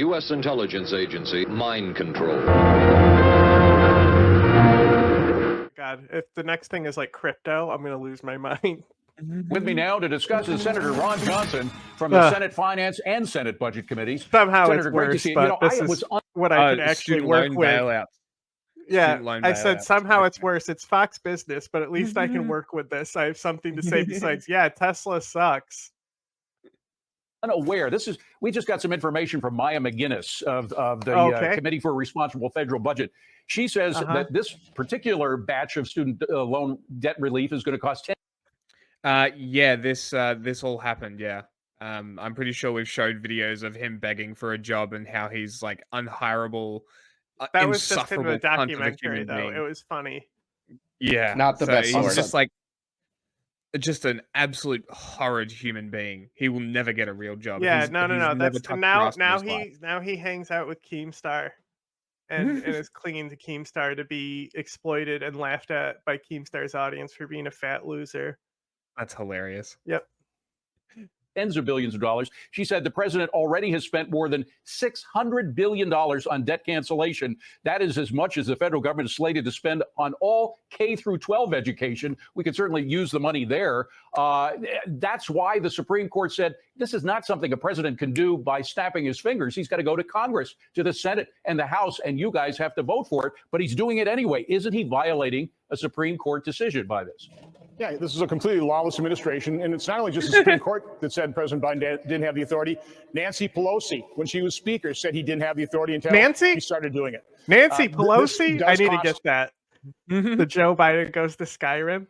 U.S. intelligence agency, mind control. God, if the next thing is like crypto, I'm going to lose my mind. With me now to discuss is Senator Ron Johnson from the Senate Finance and Senate Budget Committees. Somehow Senator, it's worse, you. but this is what I could actually work with. Bailouts. Yeah, I said somehow it's worse. It's Fox Business, but at least I can work with this. I have something to say besides, yeah, Tesla sucks. Unaware. We just got some information from Maya McGinnis of the Committee for Responsible Federal Budget. She says that this particular batch of student loan debt relief is going to cost yeah, this all happened. Yeah, I'm pretty sure we've showed videos of him begging for a job and how he's like unhireable. That was just in the documentary, though. It was funny. Yeah, not the best. He's just like an absolute horrid human being. He will never get a real job. Yeah, no. That's now he hangs out with Keemstar, and is clinging to Keemstar to be exploited and laughed at by Keemstar's audience for being a fat loser. That's hilarious. Yep. Tens of billions of dollars. She said the president already has spent more than $600 billion on debt cancellation. That is as much as the federal government is slated to spend on all K through 12 education. We could certainly use the money there. That's why the Supreme Court said this is not something a president can do by snapping his fingers. He's got to go to Congress, to the Senate and the House, and you guys have to vote for it. But he's doing it anyway. Isn't he violating a Supreme Court decision by this? Yeah, this is a completely lawless administration. And it's not only just the Supreme Court that said President Biden didn't have the authority. Nancy Pelosi, when she was Speaker, said he didn't have the authority until he started doing it. Nancy Pelosi? I need to get that. The Joe Biden goes to Skyrim.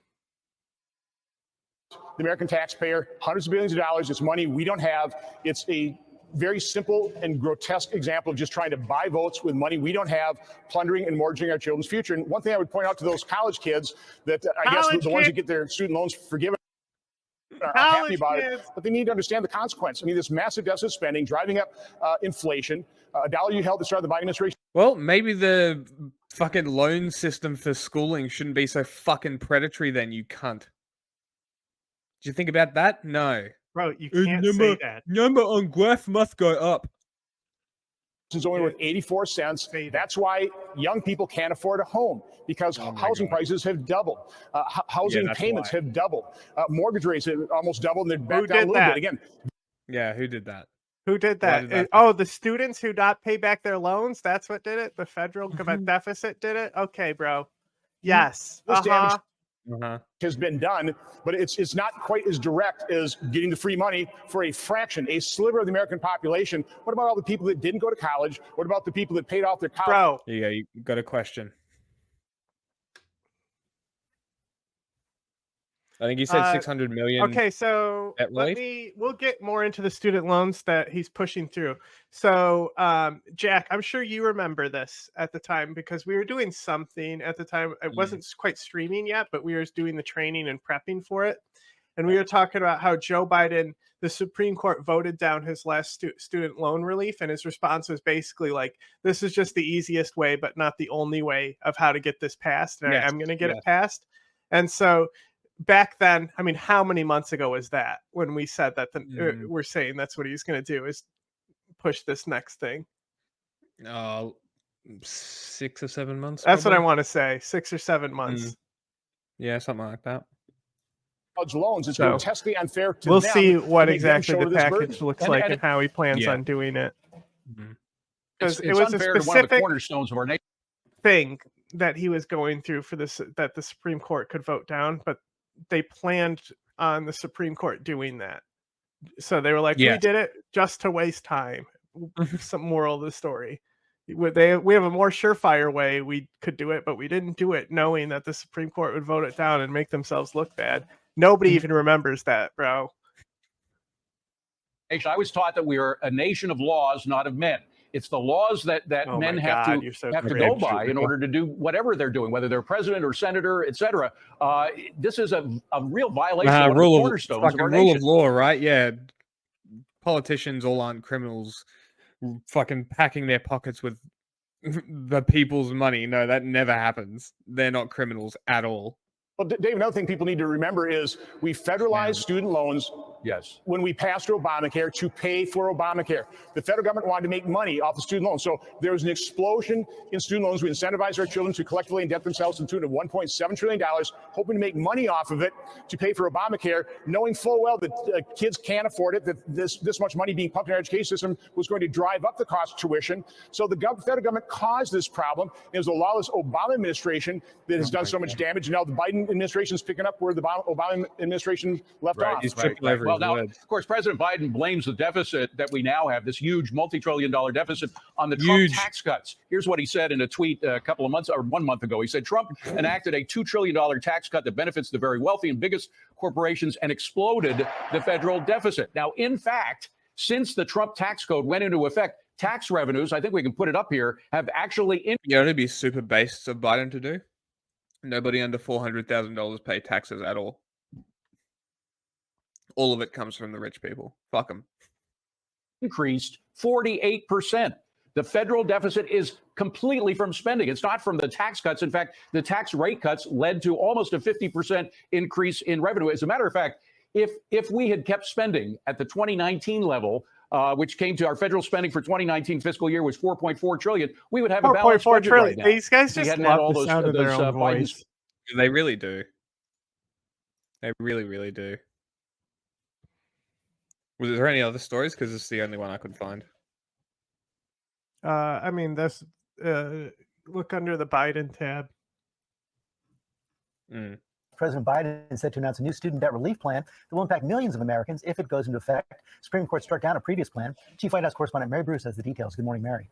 The American taxpayer, hundreds of billions of dollars. It's money we don't have. It's a very simple and grotesque example of just trying to buy votes with money we don't have, plundering and mortgaging our children's future. And one thing I would point out to those college kids that I guess the ones that get their student loans forgiven are happy about it, but they need to understand the consequence. I mean, this massive deficit spending, driving up inflation, a dollar you held to start the Biden administration. Well, maybe the fucking loan system for schooling shouldn't be so fucking predatory then, you cunt. Did you think about that? No. Bro, you can't say that. Number on graph must go up. It's only worth 84 cents. That's why young people can't afford a home, because housing prices have doubled. Housing payments have doubled. Mortgage rates have almost doubled, and they're back down a little bit again. Yeah, who did that? Who did that? Oh, the students who not pay back their loans? That's what did it? The federal deficit did it? Okay, bro. Yes. Has been done, but it's not quite as direct as getting the free money for a fraction, a sliver of the American population. What about all the people that didn't go to college? What about the people that paid off their college? Bro. Yeah, you got a question. I think you said 600 million. Okay, so we'll get more into the student loans that he's pushing through. So, Jack, I'm sure you remember this at the time because we were doing something at the time. It wasn't quite streaming yet, but we were doing the training and prepping for it. And we were talking about how Joe Biden, the Supreme Court voted down his last student loan relief. And his response was basically like, this is just the easiest way, but not the only way of how to get this passed. And I'm going to get it passed. And so back then, I mean, how many months ago was that when we said that we're saying that's what he's going to do is push this next thing? 6 or 7 months. That's what I want to say. 6 or 7 months. Yeah, something like that. Loans. It's grotesquely unfair to we'll them see what exactly the package burden looks like and how he plans on doing it. Because it was a specific cornerstones of our nation thing that he was going through for this, that the Supreme Court could vote down, but they planned on the Supreme Court doing that. So they were like, we did it just to waste time. Some moral of the story. We have a more surefire way we could do it, but we didn't do it knowing that the Supreme Court would vote it down and make themselves look bad. Nobody even remembers that, bro. I was taught that we are a nation of laws, not of men. It's the laws that men have to go by in order to do whatever they're doing, whether they're president or senator, etc. This is a real violation of the cornerstones of our nation. Rule of law, right? Yeah. Politicians all aren't criminals fucking packing their pockets with the people's money. No, that never happens. They're not criminals at all. Well, Dave, another thing people need to remember is we federalized student loans Yes. When we passed Obamacare to pay for Obamacare. The federal government wanted to make money off the student loans. So there was an explosion in student loans. We incentivized our children to collectively indebt themselves to the tune of $1.7 trillion, hoping to make money off of it to pay for Obamacare, knowing full well that kids can't afford it, that this much money being pumped in our education system was going to drive up the cost of tuition. So the federal government caused this problem. It was the lawless Obama administration that has done so much damage. And now the Biden administration is picking up where the Obama administration left off. He's tripping over Well, his now, words. of course, President Biden blames the deficit that we now have, this huge multi-trillion-dollar deficit, on the Trump tax cuts. Here's what he said in a tweet a couple of months or 1 month ago. He said Trump enacted a $2 trillion tax cut that benefits the very wealthy and biggest corporations and exploded the federal deficit. Now, in fact, since the Trump tax code went into effect, tax revenues, I think we can put it up here, have actually increased. You know, it'd be super base of Biden to do. Nobody under $400,000 pay taxes at all. All of it comes from the rich people. Fuck them. Increased 48%. The federal deficit is completely from spending. It's not from the tax cuts. In fact, the tax rate cuts led to almost a 50% increase in revenue. As a matter of fact, if we had kept spending at the 2019 level, which came to our federal spending for 2019 fiscal year was $4.4 trillion, we would have a balanced budget right now. These guys We just hadn't had all love the sound of their own voice. They really do. They really, really do. Was there any other stories? Because it's the only one I could find. I mean, this. Look under the Biden tab. President Biden is set to announce a new student debt relief plan that will impact millions of Americans if it goes into effect. Supreme Court struck down a previous plan. Chief White House correspondent Mary Bruce has the details. Good morning, Mary.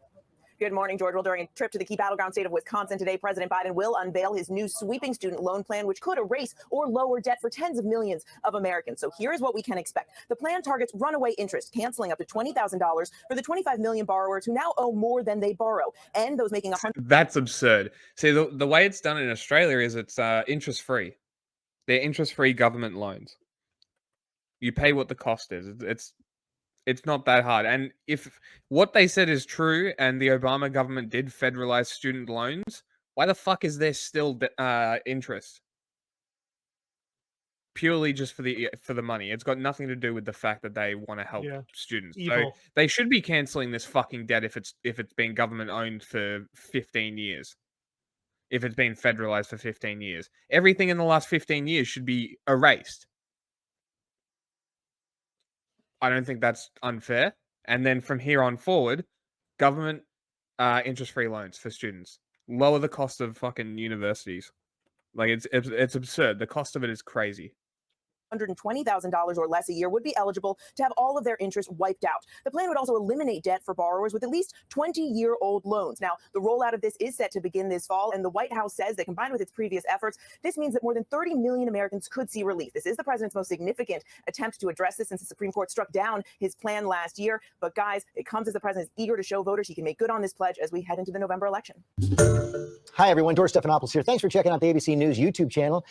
Good morning, George. Well, during a trip to the key battleground state of Wisconsin today, President Biden will unveil his new sweeping student loan plan, which could erase or lower debt for tens of millions of Americans. So here's what we can expect. The plan targets runaway interest, canceling up to $20,000 for the 25 million borrowers who now owe more than they borrow, and those making That's absurd. See, the way it's done in Australia is it's interest-free. They're interest-free government loans. You pay what the cost is. It's not that hard. And if what they said is true and the Obama government did federalize student loans, why the fuck is there still interest? Purely just for the money. It's got nothing to do with the fact that they want to help students. Evil. So they should be canceling this fucking debt if it's been government owned for 15 years. If it's been federalized for 15 years. Everything in the last 15 years should be erased. I don't think that's unfair. And then from here on forward, government interest-free loans for students. Lower the cost of fucking universities. Like, it's absurd. The cost of it is crazy. $120,000 or less a year would be eligible to have all of their interest wiped out. The plan would also eliminate debt for borrowers with at least 20-year-old loans. Now, the rollout of this is set to begin this fall, and the White House says that combined with its previous efforts, this means that more than 30 million Americans could see relief. This is the president's most significant attempt to address this since the Supreme Court struck down his plan last year. But guys, it comes as the president is eager to show voters he can make good on this pledge as we head into the November election. Hi, everyone. George Stephanopoulos here. Thanks for checking out the ABC News YouTube channel.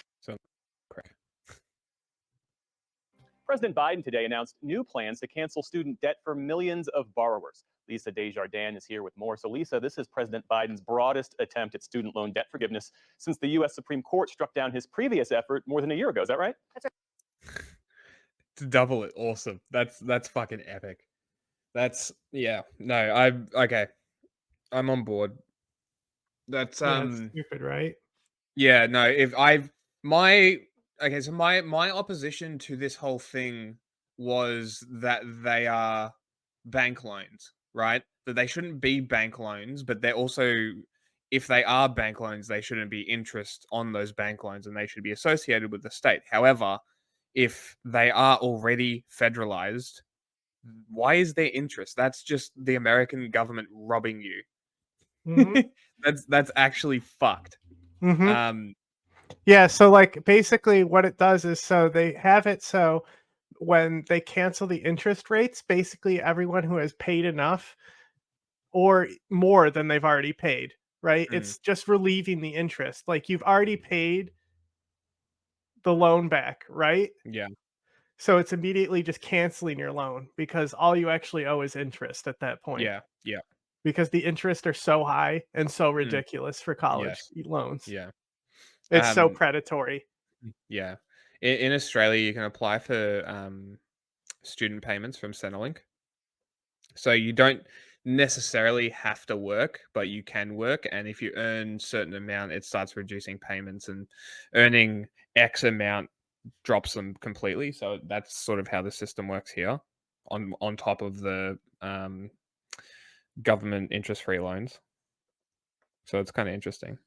President Biden today announced new plans to cancel student debt for millions of borrowers. Lisa Desjardins is here with more. So Lisa, this is President Biden's broadest attempt at student loan debt forgiveness since the U.S. Supreme Court struck down his previous effort more than a year ago. Is that right? That's right. To double it, awesome. That's fucking epic. Okay. I'm on board. That's that's stupid, right? Yeah, no, so my opposition to this whole thing was that they are bank loans, right? That they shouldn't be bank loans, but they're also, if they are bank loans, they shouldn't be interest on those bank loans and they should be associated with the state. However, if they are already federalized, why is there interest? That's just the American government robbing you. Mm-hmm. That's actually fucked. Mm-hmm. Yeah, so like basically what it does is so they have it so when they cancel the interest rates, basically everyone who has paid enough or more than they've already paid, right? It's just relieving the interest. Like you've already paid the loan back, right? Yeah. So it's immediately just canceling your loan because all you actually owe is interest at that point. Yeah. Because the interest are so high and so ridiculous for college loans. Yeah. It's so predatory. Yeah. In Australia, you can apply for student payments from Centrelink. So you don't necessarily have to work, but you can work. And if you earn a certain amount, it starts reducing payments, and earning X amount drops them completely. So that's sort of how the system works here on top of the government interest-free loans. So it's kind of interesting.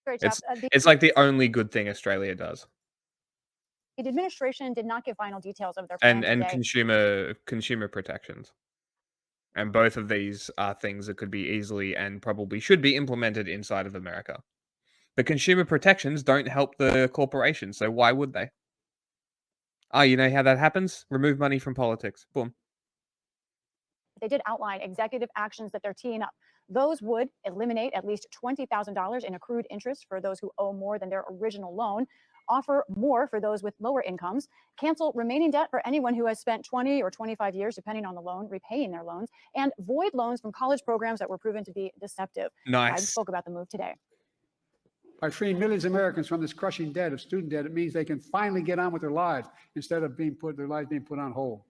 Great job. It's like the only good thing Australia does. The administration did not give final details of their plan And today. consumer protections. And both of these are things that could be easily and probably should be implemented inside of America. The consumer protections don't help the corporations, so why would they? Oh, you know how that happens? Remove money from politics. Boom. They did outline executive actions that they're teeing up. Those would eliminate at least $20,000 in accrued interest for those who owe more than their original loan, offer more for those with lower incomes, cancel remaining debt for anyone who has spent 20 or 25 years, depending on the loan, repaying their loans, and void loans from college programs that were proven to be deceptive. Nice. I spoke about the move today. By freeing millions of Americans from this crushing debt of student debt, it means they can finally get on with their lives instead of their lives being put on hold.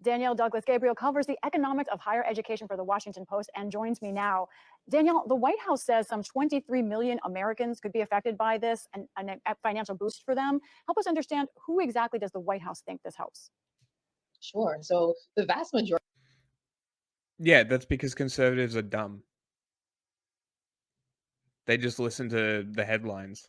Danielle Douglas Gabriel covers the economics of higher education for the Washington Post and joins me now. Danielle, the White House says some 23 million Americans could be affected by this and a financial boost for them. Help us understand, who exactly does the White House think this helps? Sure. So the vast majority. Yeah, that's because conservatives are dumb. They just listen to the headlines.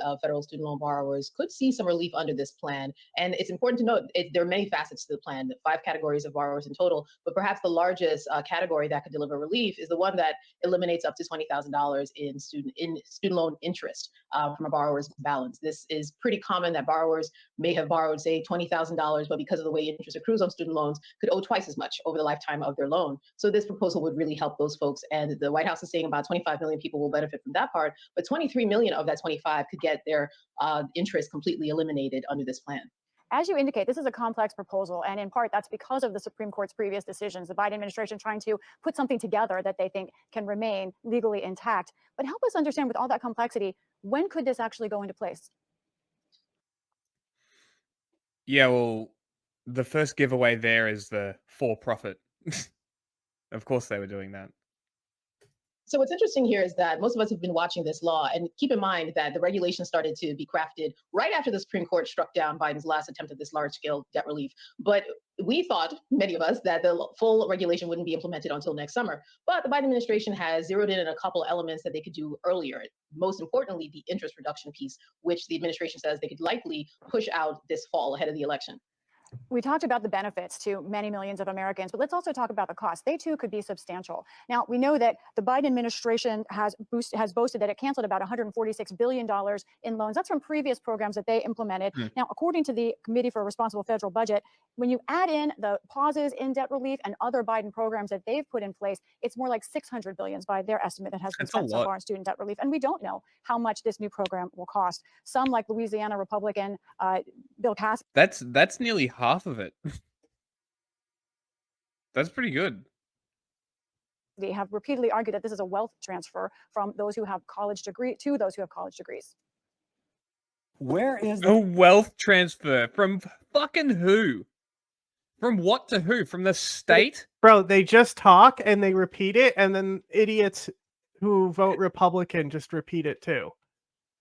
Of federal student loan borrowers could see some relief under this plan. And it's important to note there are many facets to the plan, 5 categories of borrowers in total, but perhaps the largest category that could deliver relief is the one that eliminates up to $20,000 in student loan interest from a borrower's balance. This is pretty common that borrowers may have borrowed, say, $20,000, but because of the way interest accrues on student loans, could owe twice as much over the lifetime of their loan. So this proposal would really help those folks. And the White House is saying about 25 million people will benefit from that part, but 23 million of that 25 could get their interest completely eliminated under this plan. As you indicate, this is a complex proposal, and in part that's because of the Supreme Court's previous decisions. The Biden administration trying to put something together that they think can remain legally intact. But help us understand, with all that complexity, when could this actually go into place? Yeah, well, the first giveaway there is the for-profit. Of course they were doing that. So what's interesting here is that most of us have been watching this law, and keep in mind that the regulations started to be crafted right after the Supreme Court struck down Biden's last attempt at this large-scale debt relief. But we thought, many of us, that the full regulation wouldn't be implemented until next summer. But the Biden administration has zeroed in on a couple elements that they could do earlier. Most importantly, the interest reduction piece, which the administration says they could likely push out this fall ahead of the election. We talked about the benefits to many millions of Americans, but let's also talk about the costs. They too could be substantial. Now, we know that the Biden administration has boasted that it canceled about $146 billion in loans. That's from previous programs that they implemented. Now, according to the Committee for a Responsible Federal Budget, when you add in the pauses in debt relief and other Biden programs that they've put in place, it's more like $600 billion by their estimate that has been spent so far on student debt relief. And we don't know how much this new program will cost. Some, like Louisiana Republican Bill Cassidy. That's nearly half of it. That's pretty good. They have repeatedly argued that this is a wealth transfer from those who have college degree to those who have college degrees. Where is a wealth transfer from fucking who? From what to who? From the state? Bro, they just talk and they repeat it, and then idiots who vote Republican just repeat it too.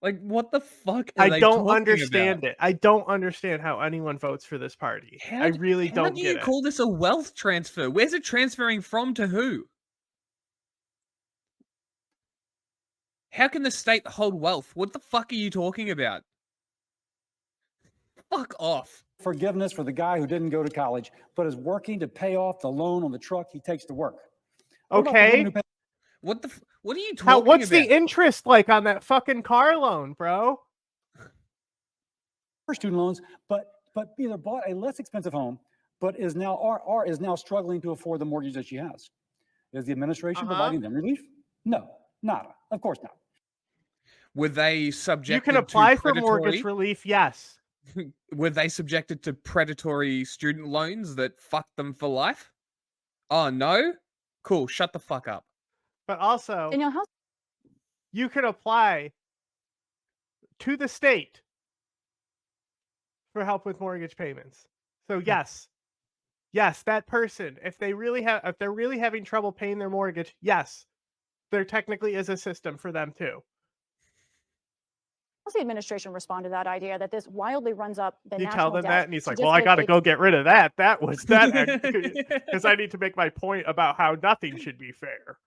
Like, what the fuck are I they don't talking understand about? it. I don't understand how anyone votes for this party. I really don't How do you call this a wealth transfer? Where's it transferring from to who? How can the state hold wealth? What the fuck are you talking about? Fuck off. forgiveness for the guy who didn't go to college, but is working to pay off the loan on the truck he takes to work? Okay. What are you talking about? What's the interest like on that fucking car loan, bro? For student loans, but either bought a less expensive home, but is now struggling to afford the mortgage that she has. Is the administration providing them relief? No, nada. Of course not. Were they subjected You can apply to for mortgage relief, yes. Were they subjected to predatory student loans that fucked them for life? Oh, no? Cool, shut the fuck up. But also, Danielle, how you can apply to the state for help with mortgage payments. So yes, that person, if they're really having trouble paying their mortgage, yes, there technically is a system for them too. How's the administration respond to that idea that this wildly runs up the You national tell them debt that, and he's to like, just "Well, I make got to a go get rid of that. That was that because I need to make my point about how nothing should be fair."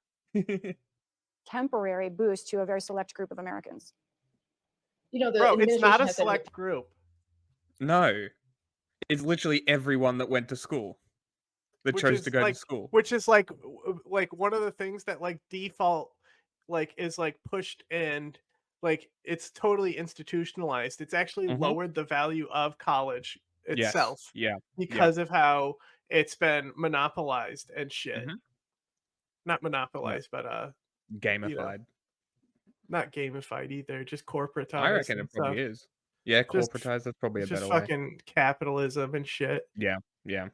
temporary boost to a very select group of Americans? You know, the Bro, it's not administration a has said select group. No, it's literally everyone that went to school that chose to go to school. Which is like one of the things that like default is like pushed, and like it's totally institutionalized. It's actually Mhm. lowered the value of college Yes. itself Yeah. because of how it's been monopolized and shit. Mhm. Not monopolized, but you know, Gamified. not gamified either, just corporatized. I reckon and it probably stuff. is. Yeah, Just corporatized. That's probably a It's just better way. fucking capitalism and shit. Yeah. Yeah.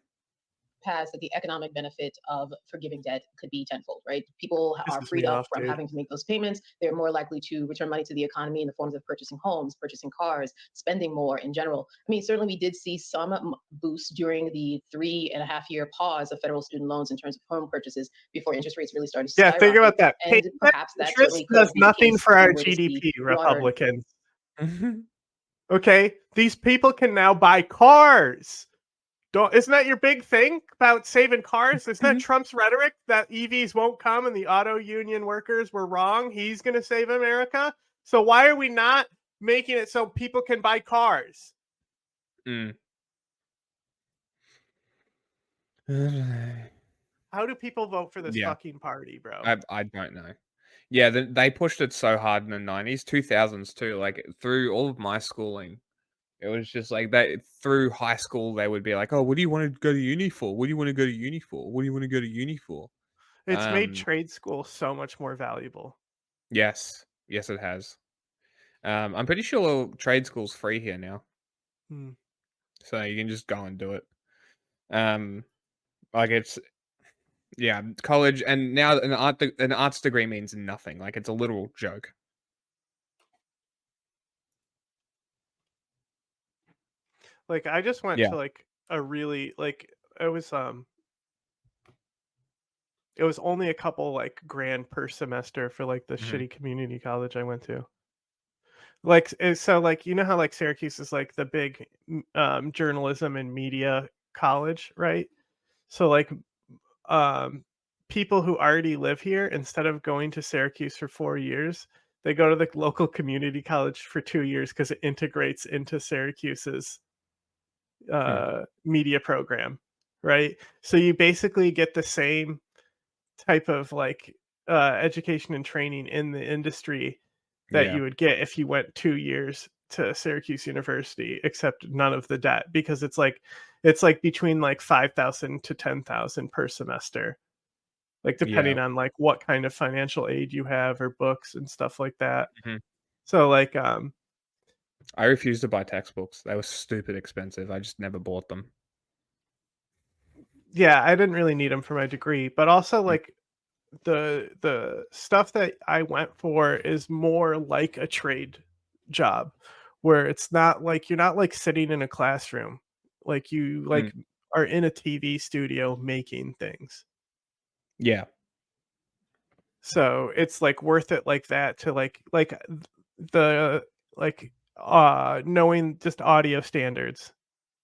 passed that the economic benefit of forgiving debt could be tenfold, right? People are Pisses freed me up off, from dude. having to make those payments. They're more likely to return money to the economy in the forms of purchasing homes, purchasing cars, spending more in general. I mean, certainly we did see some boost during the 3.5-year pause of federal student loans in terms of home purchases before interest rates really started to Yeah, think about skyrocket. that. And perhaps that Interest certainly could does be the nothing case for if our we were to see GDP, broader Republicans. Mhm. Okay, these people can now buy cars. Isn't that your big thing about saving cars? Isn't that Trump's rhetoric that EVs won't come and the auto union workers were wrong? He's going to save America. So why are we not making it so people can buy cars? Mm. How do people vote for this Yeah. fucking party, bro? I don't know. Yeah, they pushed it so hard in the 90s, 2000s too. Like through all of my schooling, it was just like that. Through high school, they would be like, "Oh, what do you want to go to uni for? What do you want to go to uni for? What do you want to go to uni for?" It's made trade school so much more valuable. Yes, yes, it has. I'm pretty sure trade school's free here now, Hmm. so you can just go and do it. Um, like it's yeah, college, and now an arts degree means nothing. Like it's a literal joke. Like I just went Yeah. to like a really like it was only a couple like grand per semester for like the Mhm. shitty community college I went to. Like so like you know how like Syracuse is like the big journalism and media college, right? So like um people who already live here, instead of going to Syracuse for 4 years, they go to the local community college for 2 years because it integrates into Syracuse's media program, right? So you basically get the same type of like education and training in the industry that Yeah. you would get if you went 2 years to Syracuse University, except none of the debt, because it's like between like 5,000 to 10,000 per semester, like Yeah. depending on like what kind of financial aid you have or books and stuff like that. Mhm. So like I refused to buy textbooks. They were stupid expensive. I just never bought them. yeah, I didn't really need them for my degree, but also Mm. like the stuff that I went for is more like a trade job, where it's not like you're not like sitting in a classroom, like you Mm. like are in a TV studio making things. Yeah. So it's like worth it like that to the like knowing just audio standards,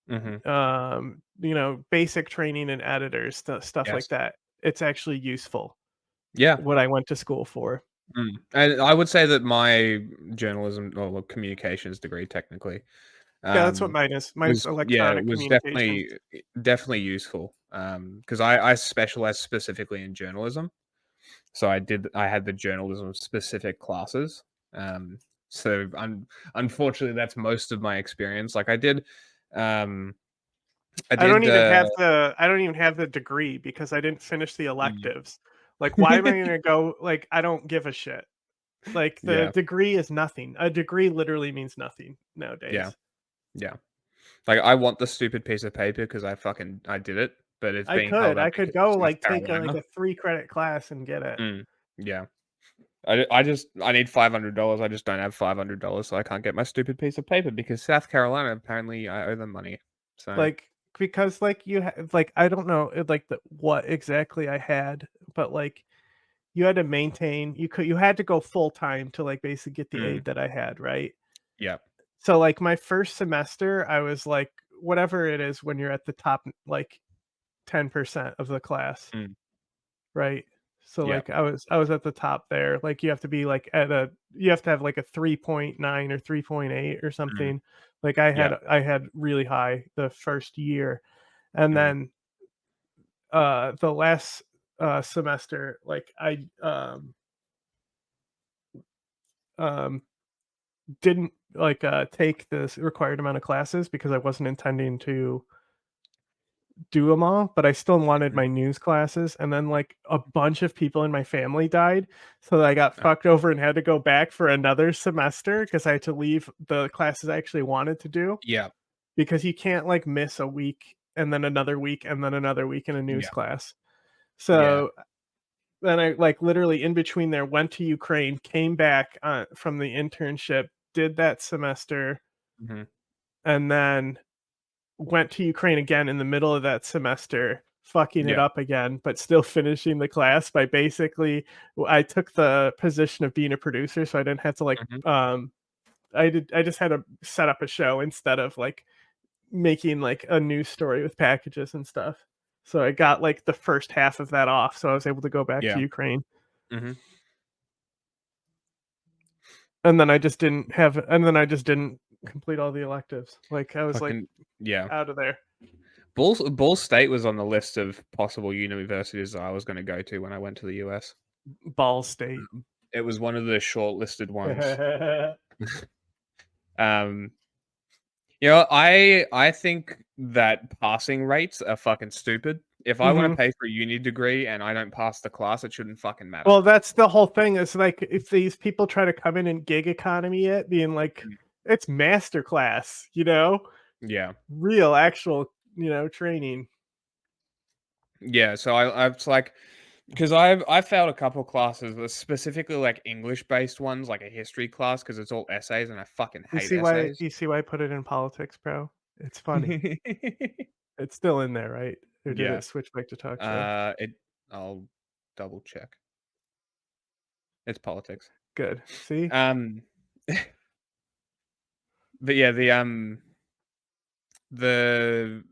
Mhm. you know, basic training in editors, stuff like Yes. that. It's actually useful. Yeah. What I went to school for. And I would say that my journalism or well, communications degree technically Yeah, that's what um mine is. Mine's was yeah, electronic was communications. definitely useful. Because I specialize specifically in journalism. So I had the journalism specific classes. So unfortunately that's most of my experience. Like um I I don't did even have the degree because I didn't finish the mm. electives. Like, why am I gonna go like, I don't give a shit. Like, the Yeah. degree is nothing. A degree literally means nothing Yeah. nowadays. Yeah. Like I want the stupid piece of paper because I did it, but it's being held I up could because go, South like, take a Carolina. like, a 3 credit class and get it. Mm, yeah. I need $500. I just don't have $500, so I can't get my stupid piece of paper because South Carolina apparently I owe them money. So Like because like like I don't know like what exactly I had, but like you had to maintain you had to go full time to like basically get the aid that I had, right? yeah. So like my first semester, I was like whatever it is when you're at the top like 10% of the class, Mm. right? So Yeah. like I was at the top there. Like you have to be like you have to have like a 3.9 or 3.8 or something. Like Yeah. I had really high the first year. And Mhm. then the last semester like I um didn't like take this required amount of classes because I wasn't intending to do them all, but I still wanted Mhm. my news classes. And then like a bunch of people in my family died, so I got fucked over and had to go back for another semester because I had to leave the classes I actually wanted to do Yeah. because you can't like miss a week and then another week and then another week in a news Yeah. class. Yeah. So then I like literally in between there went to Ukraine, came back from the internship, did that semester, Mhm. and then went to Ukraine again in the middle of that semester, fucking it Yeah. up again, but still finishing the class by basically I took the position of being a producer, so I didn't have to like Mhm. I just had to set up a show instead of like making like a news story with packages and stuff. So I got like the first half of that off, so I was able to go back to Yeah. Ukraine. Mhm. And then I just didn't complete all the electives. Like I was like Fucking yeah. out of there. Ball State was on the list of possible universities that I was going to go to when I went to the US. Ball State. It was one of the shortlisted ones. Um, I think that passing rates are fucking stupid. If I want Mhm. to pay for a uni degree and I don't pass the class, it shouldn't fucking matter. Well, that's the whole thing. Is like if these people try to come in and gig economy it, being like Mm. it's master class, you know, Yeah. real actual, training. Yeah, so I've like because I've failed a couple classes, but specifically like English based ones, like a history class, because it's all essays and I fucking hate essays. You see why I put it in politics, bro? It's funny. It's still in there, right? Or did Yeah. it switch back to talk show? I'll double check. It's politics. Good. See? Um, but yeah, the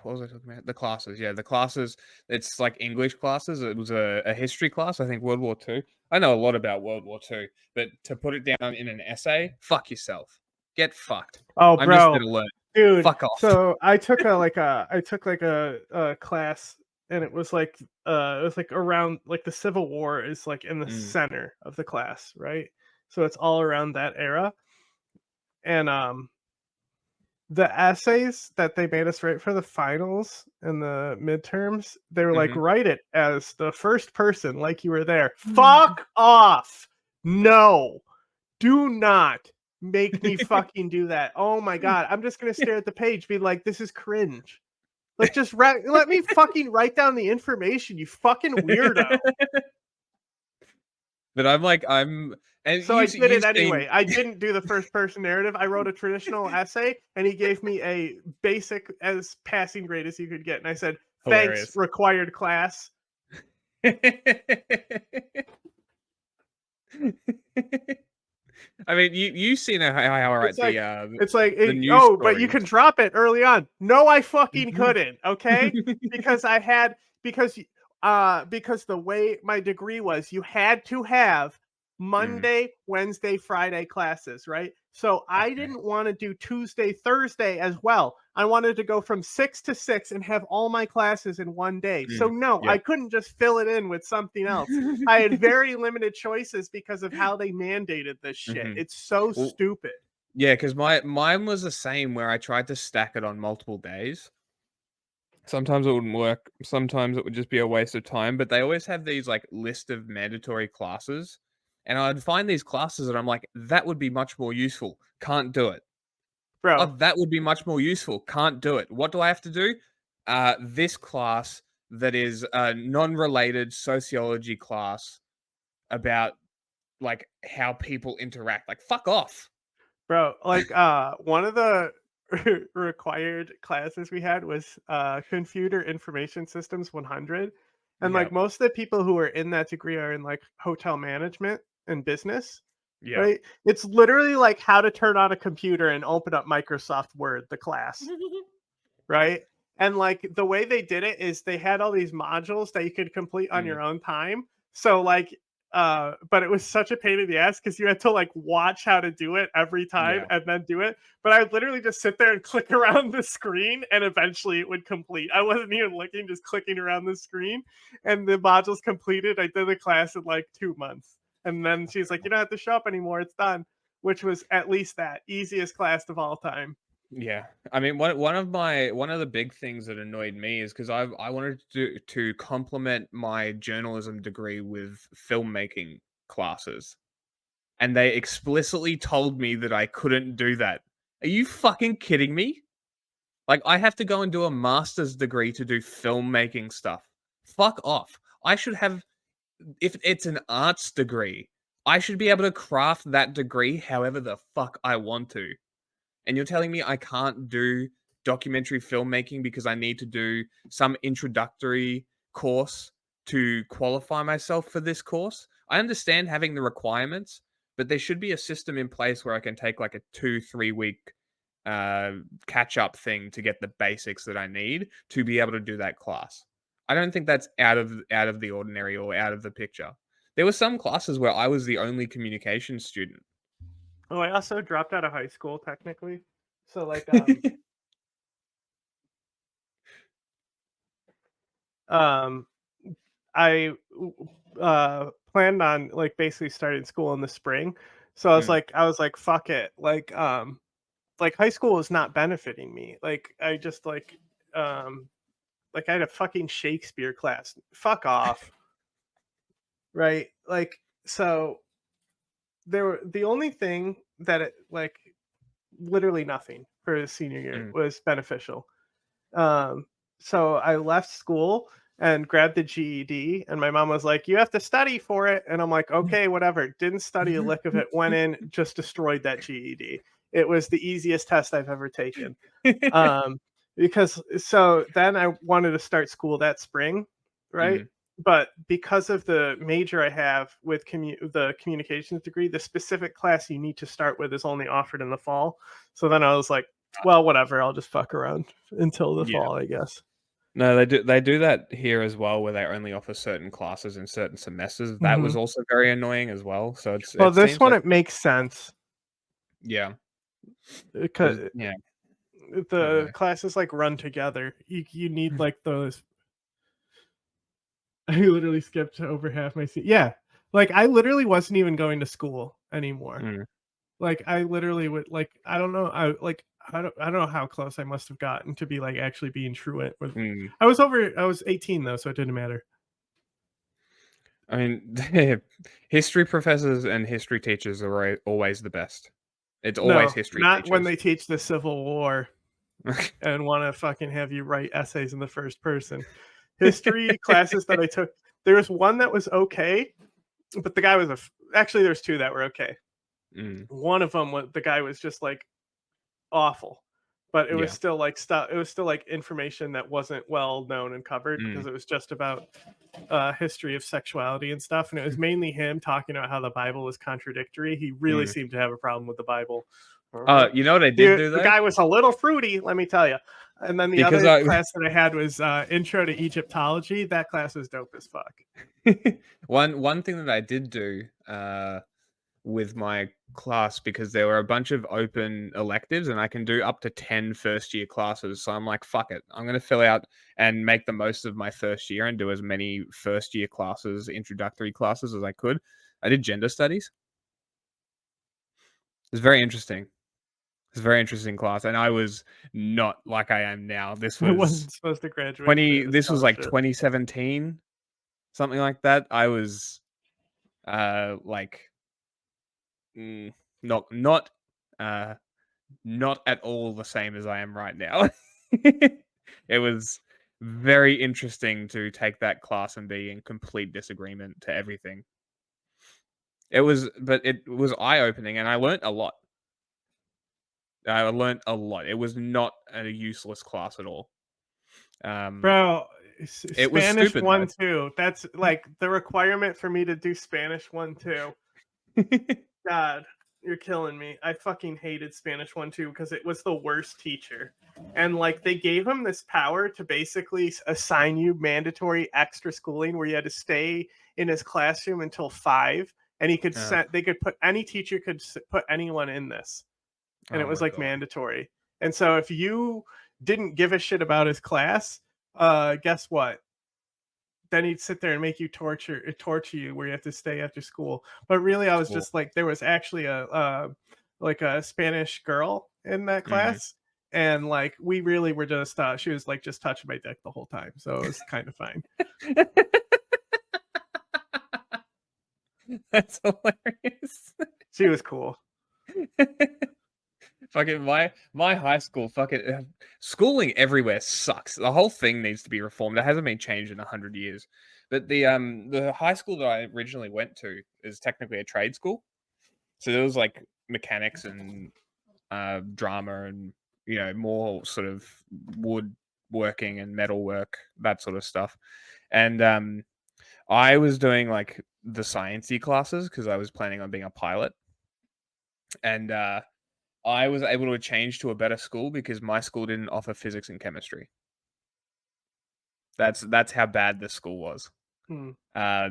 what was I talking about? The classes. Yeah, the classes. It's like English classes. It was a history class. I think World War Two. I know a lot about World War Two, but to put it down in an essay, fuck yourself. Get fucked. Oh, I'm just bro, gonna learn. dude. Fuck off. So I took like a class, and it was like around like the Civil War is like in the Mm, center of the class, right? So it's all around that era, and the essays that they made us write for the finals and the midterms, they were like, mhm. write it as the first person, like you were there. Fuck off! No, do not make me fucking do that. Oh my god, I'm just gonna stare at the page, be like, this is cringe. Like, just let me fucking write down the information, you fucking weirdo. But I'm and So I did it you've seen anyway. I didn't do the first person narrative. I wrote a traditional essay, and he gave me a basic as passing grade as you could get. And I said, "Thanks, hilarious. required class." I mean, you've seen how I write It's like the news oh, but you stories. can drop it early on. No, I fucking couldn't. Okay, because I had because the way my degree was, you had to have Mm, Monday, Wednesday, Friday classes, right? So I okay. didn't want to do Tuesday, Thursday as well. I wanted to go from 6 to 6 and have all my classes in one day. So Mm, no, yeah. I couldn't just fill it in with something else. I had very limited choices because of how they mandated this shit. Mhm. It's so Well, stupid. yeah, because mine was the same where I tried to stack it on multiple days. Sometimes it wouldn't work. Sometimes it would just be a waste of time. But they always have these like list of mandatory classes, and I'd find these classes and I'm like, that would be much more useful. Can't do it. Oh, Bro, that would be much more useful. Can't do it. What do I have to do? This class that is a non-related sociology class about like how people interact. Like, fuck off. Bro, like one of the required classes we had was computer information systems 100. And like Yep. most of the people who are in that degree are in like hotel management and business, Yeah. right? It's literally like how to turn on a computer and open up Microsoft Word, the class, right? And like the way they did it is they had all these modules that you could complete on your own time. So like but it was such a pain in the ass because you had to like watch how to do it every time Yeah. and then do it. But I would literally just sit there and click around the screen and eventually it would complete. I wasn't even looking, just clicking around the screen and the module's completed. I did the class in like 2 months. And then she's like, you don't have to show up anymore, it's done. Which was at least that easiest class of all time. Yeah, I mean, one of the big things that annoyed me is because I wanted to complement my journalism degree with filmmaking classes, and they explicitly told me that I couldn't do that. Are you fucking kidding me? Like, I have to go and do a master's degree to do filmmaking stuff. Fuck off. I should have, if it's an arts degree, I should be able to craft that degree however the fuck I want to. And you're telling me I can't do documentary filmmaking because I need to do some introductory course to qualify myself for this course? I understand having the requirements, but there should be a system in place where I can take like a 2-3 week catch up thing to get the basics that I need to be able to do that class. I don't think that's out of the ordinary or out of the picture. There were some classes where I was the only communication student. Oh, I also dropped out of high school technically. So like I planned on like basically starting school in the spring. So I was like fuck it. Like high school is not benefiting me. Like I just like I had a fucking Shakespeare class. Fuck off. Right? Like so there were the only thing that it like literally nothing for the senior year was beneficial. Um, so I left school and grabbed the GED, and my mom was like, "You have to study for it," and I'm like, "Okay, whatever." Didn't study a lick of it. Went in, just destroyed that GED. It was the easiest test I've ever taken. Because so then I wanted to start school that spring, right? But because of the major I have with the communications degree, the specific class you need to start with is only offered in the fall. So then I was like, well, whatever, I'll just fuck around until the fall, I guess. No, they do that here as well, where they only offer certain classes in certain semesters. That was also very annoying as well. So Well, it this seems one like it makes sense yeah, because yeah. the classes like run together. You need like those. I literally skipped over half my seat. Yeah, like I literally wasn't even going to school anymore. Like I literally would like I don't know I don't know how close I must have gotten to be like actually being truant with. I was 18 though, so it didn't matter. I mean, history professors and history teachers are always the best. It's always No, history not when teachers. they teach the Civil War and want to fucking have you write essays in the first person. History classes that I took, there was one that was okay, but the guy was actually there's two that were okay. One of them was the guy was just like awful, but it was still like stuff. It was still like information that wasn't well known and covered because it was just about history of sexuality and stuff, and it was mainly him talking about how the Bible is contradictory. He really seemed to have a problem with the Bible. You know what I did do though? The guy was a little fruity, let me tell you. And then the other class that I had was Intro to Egyptology. That class was dope as fuck. One thing that I did do with my class, because there were a bunch of open electives and I can do up to 10 first year classes. So I'm like, fuck it. I'm going to fill out and make the most of my first year and do as many first year classes, introductory classes as I could. I did gender studies. It was very interesting. It's a very interesting class, and I was not like I am now. This I was wasn't supposed to graduate. This was like 2017, something like that. I was like not at all the same as I am right now. It was very interesting to take that class and be in complete disagreement to everything. It was eye-opening, and I learned a lot. It was not a useless class at all. Bro, It was Spanish stupid, 1 2. That's like the requirement for me to do Spanish 1 2. God, you're killing me. I fucking hated Spanish 1 2 because it was the worst teacher. And like they gave him this power to basically assign you mandatory extra schooling where you had to stay in his classroom until 5, and he could they could put any teacher could put anyone in this. And it was like mandatory. And so if you didn't give a shit about his class, guess what? Then he'd sit there and make you torture you where you have to stay after school. But really, I was just like, there was actually a Spanish girl in that class, and like we really were just she was like just touching my dick the whole time, so it was kind of fine. That's hilarious. She was cool. Fucking my high school, fucking schooling everywhere sucks. The whole thing needs to be reformed. It hasn't been changed in 100 years. But the high school that I originally went to is technically a trade school, so there was like mechanics and drama and more sort of woodworking and metal work, that sort of stuff. And I was doing like the sciencey classes because I was planning on being a pilot, and I was able to change to a better school because my school didn't offer physics and chemistry. That's how bad this school was.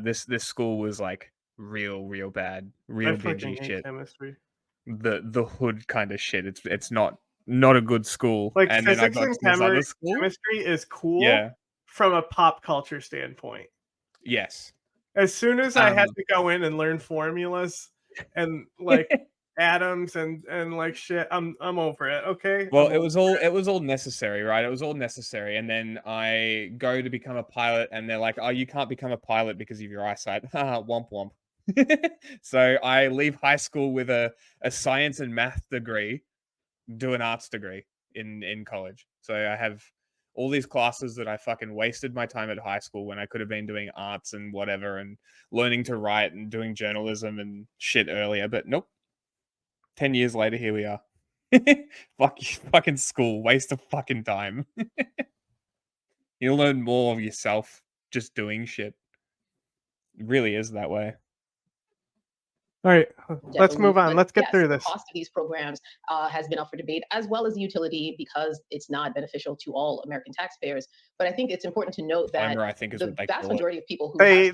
This school was like real bad, real dingy shit. Chemistry. The hood kind of shit. It's not a good school. Like and physics then I got and to this other school. chemistry is cool from a pop culture standpoint. Yes. As soon as I had to go in and learn formulas and like atoms and like shit, I'm over it. Okay. Well, it was all necessary, right? It was all necessary, and then I go to become a pilot, and they're like, "Oh, you can't become a pilot because of your eyesight." Womp womp. So I leave high school with a science and math degree, do an arts degree in college. So I have all these classes that I fucking wasted my time at high school when I could have been doing arts and whatever and learning to write and doing journalism and shit earlier. But nope. 10 years later, here we are. Fuck you, fucking school. Waste of fucking time. You'll learn more of yourself just doing shit. It really is that way. All right, let's move on. Let's get through this. The cost of these programs has been up for debate, as well as the utility, because it's not beneficial to all American taxpayers. But I think it's important to note that the vast majority of people who they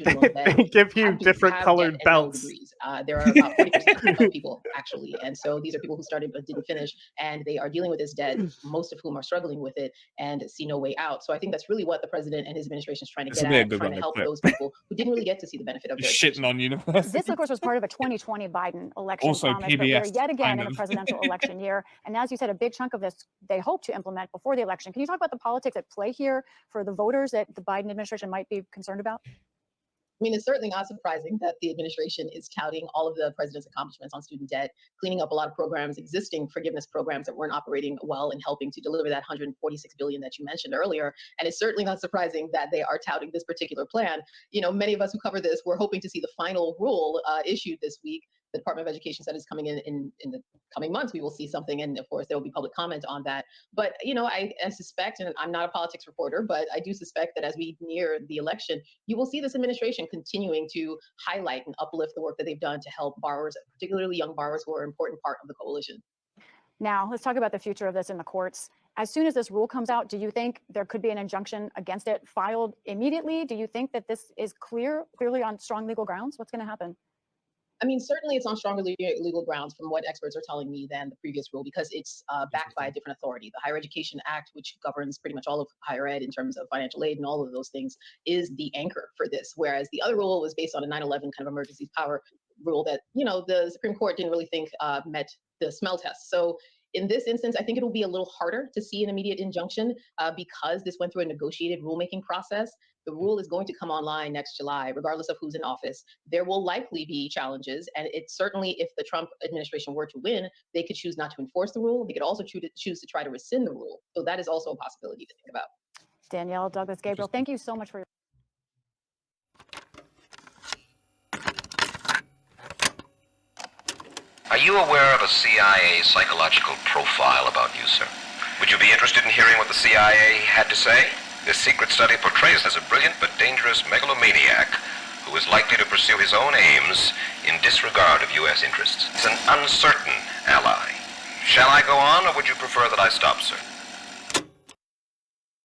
give you different colored belts. Degrees. There are about 40% of people actually, and so these are people who started but didn't finish, and they are dealing with this debt. Most of whom are struggling with it and see no way out. So I think that's really what the president and his administration is trying to get at, trying to help those people who didn't really get to see the benefit of their shitting on universities. This, of course, was part of a 2020 Biden election also promise, PBS, but we're yet again in a presidential election year. And as you said, a big chunk of this they hope to implement before the election. Can you talk about the politics at play here for the voters that the Biden administration might be concerned about? I mean, it's certainly not surprising that the administration is touting all of the president's accomplishments on student debt, cleaning up a lot of programs, existing forgiveness programs that weren't operating well, and helping to deliver that $146 billion that you mentioned earlier. And it's certainly not surprising that they are touting this particular plan. Many of us who cover this were hoping to see the final rule issued this week. The Department of Education said is coming in the coming months. We will see something, and of course there will be public comment on that. But I suspect, and I'm not a politics reporter, but I do suspect that as we near the election, you will see this administration continuing to highlight and uplift the work that they've done to help borrowers, particularly young borrowers who are an important part of the coalition. Now, let's talk about the future of this in the courts. As soon as this rule comes out, do you think there could be an injunction against it filed immediately? Do you think that this is clearly on strong legal grounds? What's going to happen? I mean, certainly it's on stronger legal grounds from what experts are telling me than the previous rule, because it's backed by a different authority. The Higher Education Act, which governs pretty much all of higher ed in terms of financial aid and all of those things, is the anchor for this. Whereas the other rule was based on a 9/11 kind of emergency power rule that, the Supreme Court didn't really think met the smell test. So in this instance, I think it'll be a little harder to see an immediate injunction because this went through a negotiated rulemaking process. The rule is going to come online next July, regardless of who's in office. There will likely be challenges, and it's certainly, if the Trump administration were to win, they could choose not to enforce the rule. They could also choose to try to rescind the rule. So that is also a possibility to think about. Danielle, Douglas, Gabriel, thank you so much for your Are you aware of a CIA psychological profile about you, sir? Would you be interested in hearing what the CIA had to say? This secret study portrays as a brilliant but dangerous megalomaniac who is likely to pursue his own aims in disregard of U.S. interests. He's an uncertain ally. Shall I go on, or would you prefer that I stop, sir?